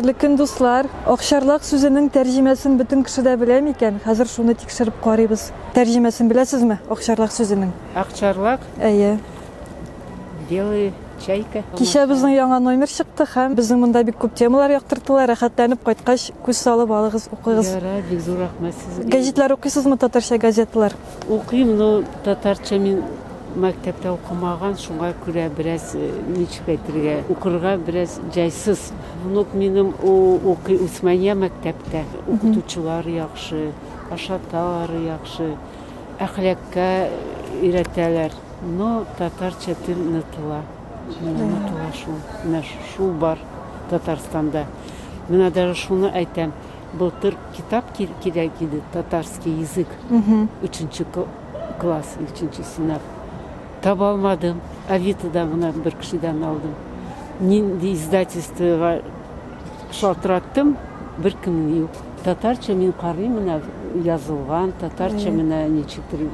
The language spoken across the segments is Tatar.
Хәерле көн, дуслар. Акчарлак сүзенең тәрҗемәсен бөтен кеше дә белә микән? Хәзер шуны тикшереп карыйбыз. Тәрҗемәсен беләсезме? Акчарлак сүзенең. Акчарлак, Әйе. белый чайка. Кичә безнең яңа номер чыкты һәм безнең монда бик күп темалар яктыртылар. Рәхәтләнеп кайткач, күз салып алыгыз, укыгыз. Яра, бик зур рәхмәт сезгә. Гәҗитләр укыйсызмы, татарча газеталар? Укыйм, но татарча мин мәктәптә укымаган, шуңа күрә бераз ничек әйтергә, укырга бераз җайсыз. Внук минем укый Усмания мәктәптә. Укытучылар яхшы, ашаталары яхшы, әхлакка өйрәтәләр. Но татарча тел нытлы. Менә шул бар Татарстанда. Менә даже шуны әйтәм. Былтыр китап кирәк иде, татарский язык. 3-нче класс, 3-нче сынап. Таба алмадым. Авитода гына бер кешедән алдым. Нинди издательствога шалтыраттым, беркем юк. Татарча мин карыйм, менә язылган, татарча менә ничектер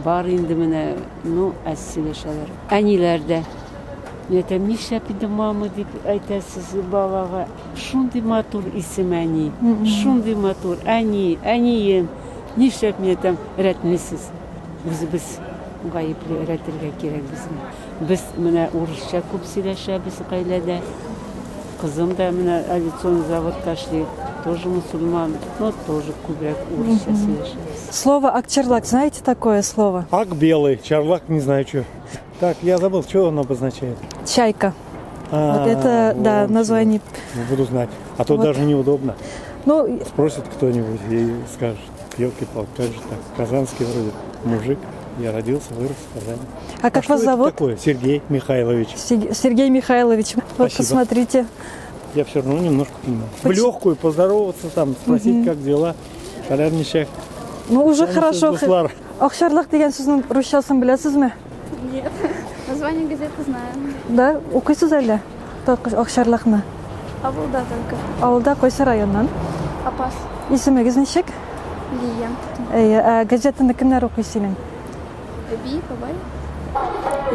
бар инде менә, ну, сөйләшәләр. Әниләр дә Нетем нишләп инде мама дип әйтәсез балага. Шундый матур исем әни, шундый матур әнием. Нишләп нетем рәтмисез? Үзебез гаепле рәтергә кирәк безне. Без менә урысча күп сөйләшәбез гаиләдә. Кызым да менә авиационный заводка эшли, тоже мусульман, но тоже күбрәк урысча сөйләшәбез. Слово акчарлак, знаете такое слово? Ак белый, чарлак не знаю что. Так, я забыл, что оно обозначает. Чайка. Вот это, да, название. Не буду знать. А то Вот. даже неудобно. Ну, Спросит кто-нибудь и скажет, елки-палки, как же так? Казанский вроде мужик. Я родился, вырос в Казани. а как что вас это зовут? такое? Сергей Михайлович. Сергей Михайлович. Вот Спасибо. посмотрите. Я все равно немножко понимаю. В легкую поздороваться, там, спросить, как дела. Шалярничек. Ну, уже Там хорошо. дуслар. Акчарлак деген сүзнең русчасын беләсезме? Нет. Название газеты знаю. Да, укыйсыз әле. Акчарлакны. Авылда только. Авылда кайсы районнан? Апас. Исемегез ничек? Лия. Әйе, газетаны кемнәр укый синең? Эби, бабай.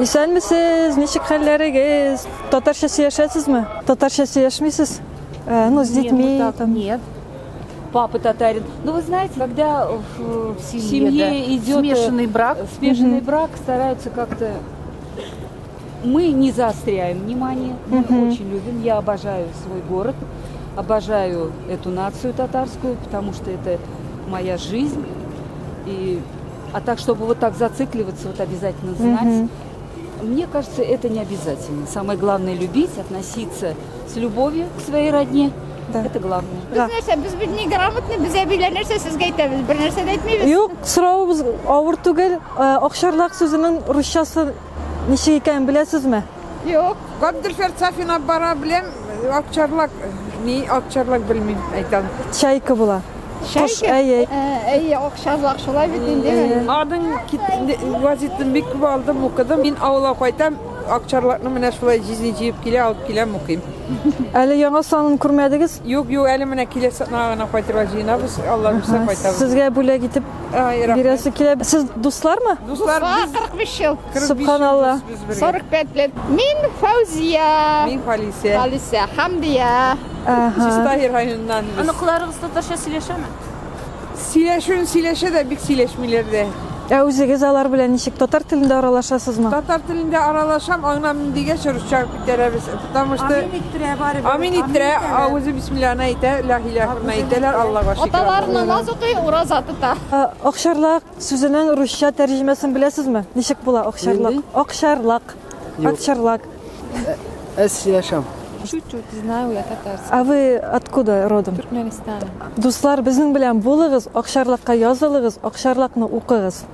Исәнмесез? Ничек хәлләрегез? Татарча сөйләшәсезме? Татарча сөйләшмисез? Ну, с детьми там. Нет. Папа татарин. Ну, вы знаете, когда в семье идет смешанный брак, брак, стараются как-то... Мы не заостряем внимание, мы очень любим. Я обожаю свой город, обожаю эту нацию татарскую, потому что это моя жизнь. А так, чтобы вот так зацикливаться, вот обязательно знать, мне кажется, это не обязательно. Самое главное — любить, относиться с любовью к своей родне. Да. Это главное. Да. Biz неграмотны, biz әбиләр нәрсә сезгә әйтәбез, бер нәрсә дә әйтмәйбез. Юк, сорауыбыз авыр түгел. Акчарлак сүзенең русчасы ничек икәнен беләсезме? Yok. Габделферд Сафина бара беләм, акчарлак белмим, әйтәм. Чайка була. Чайка? Әйе. Әйе, акчарлак шулай бит инде. Аның газетын бик күп алдым, укыдым. Мин авылга кайтам, акчарлакны менә шулай жизни җыеп килә, алып киләм, укыйм. Әле яңа санын күрмәдегез? Юк, әле менә киләсе гына кайтырга җыенабыз, Алла бирсә кайтабыз. Сезгә бүләк итеп бирәсе килә. Сез дуслармы? Дуслар, без 45 ел. 45 Субханалла. без бергә. 45 лет. Мин Фаузия. Мин Халисә. Халисә, Хамдия. Чистахир районыннан без. Аныкларыгыз татарча сөйләшәме? Сөйләшә дә бик сөйләшмиләр дә. Үзегез алар белән ничек татар телендә аралашасызмы? Татар телендә аралашам, аңнам дигәч русча күтәрәбез. Потому что Амин иттирә, авызы бисмиллахны әйтә, ла илаһа әйтәләр, Аллага шөкер. Аталар намаз укый, ураза тота. Акчарлак сүзенең русча тәрҗемәсен беләсезме? Ничек була акчарлак? Акчарлак. Акчарлак. Сөйләшәм. Чуть-чуть знаю я татарский. А вы откуда родом? Туркменистан. Дуслар, безнең белән булыгыз, акчарлакка язылыгыз, акчарлакны укыгыз.